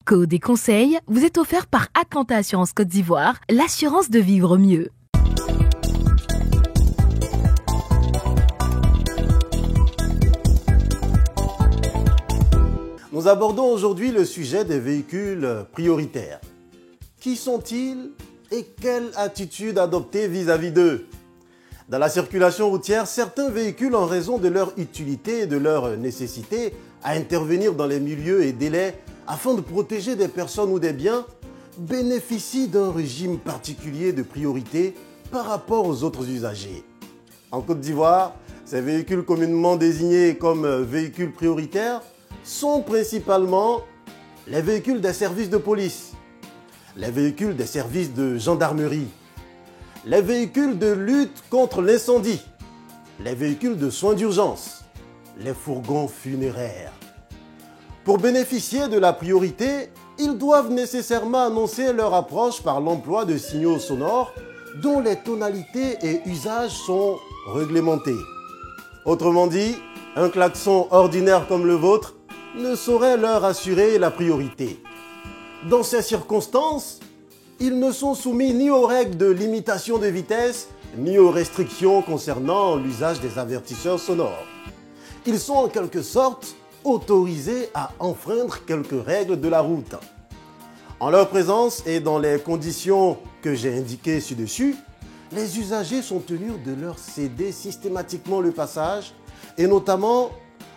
Code et conseils vous est offert par Atlanta Assurance Côte d'Ivoire, l'assurance de vivre mieux. Nous abordons aujourd'hui le sujet des véhicules prioritaires. Qui sont-ils et quelle attitude adopter vis-à-vis d'eux? Dans la circulation routière, certains véhicules, en raison de leur utilité et de leur nécessité à intervenir dans les milieux et délais afin de protéger des personnes ou des biens, bénéficient d'un régime particulier de priorité par rapport aux autres usagers. En Côte d'Ivoire, ces véhicules communément désignés comme véhicules prioritaires sont principalement les véhicules des services de police, les véhicules des services de gendarmerie, les véhicules de lutte contre l'incendie, les véhicules de soins d'urgence, les fourgons funéraires. Pour bénéficier de la priorité, ils doivent nécessairement annoncer leur approche par l'emploi de signaux sonores dont les tonalités et usages sont réglementés. Autrement dit, un klaxon ordinaire comme le vôtre ne saurait leur assurer la priorité. Dans ces circonstances, ils ne sont soumis ni aux règles de limitation de vitesse, ni aux restrictions concernant l'usage des avertisseurs sonores. Ils sont en quelque sorte autorisés à enfreindre quelques règles de la route. En leur présence et dans les conditions que j'ai indiquées ci-dessus, les usagers sont tenus de leur céder systématiquement le passage et notamment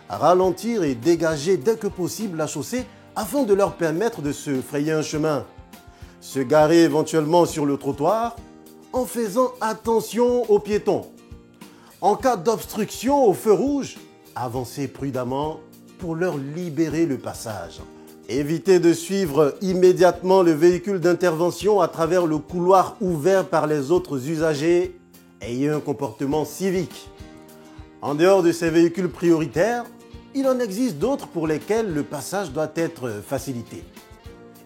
ralentir et dégager dès que possible la chaussée afin de leur permettre de se frayer un chemin. Se garer éventuellement sur le trottoir en faisant attention aux piétons. En cas d'obstruction au feu rouge, avancez prudemment pour leur libérer le passage. Évitez de suivre immédiatement le véhicule d'intervention à travers le couloir ouvert par les autres usagers. Ayez un comportement civique. En dehors de ces véhicules prioritaires, il en existe d'autres pour lesquels le passage doit être facilité.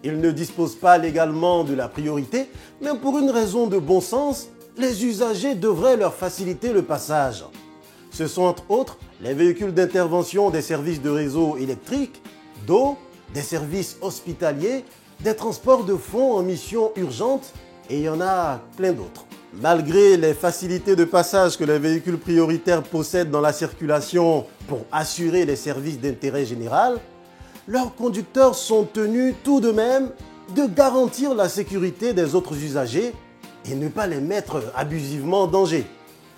Ils ne disposent pas légalement de la priorité, mais pour une raison de bon sens, les usagers devraient leur faciliter le passage. Ce sont entre autres les véhicules d'intervention des services de réseau électrique, d'eau, des services hospitaliers, des transports de fonds en mission urgente, et il y en a plein d'autres. Malgré les facilités de passage que les véhicules prioritaires possèdent dans la circulation pour assurer les services d'intérêt général, leurs conducteurs sont tenus tout de même de garantir la sécurité des autres usagers et ne pas les mettre abusivement en danger.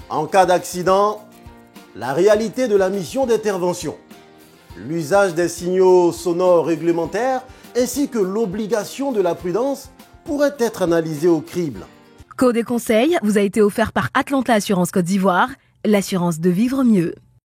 En cas d'accident, la réalité de la mission d'intervention, l'usage des signaux sonores réglementaires ainsi que l'obligation de la prudence pourraient être analysés au crible. Code et conseils vous a été offert par Atlanta Assurance Côte d'Ivoire, l'assurance de vivre mieux.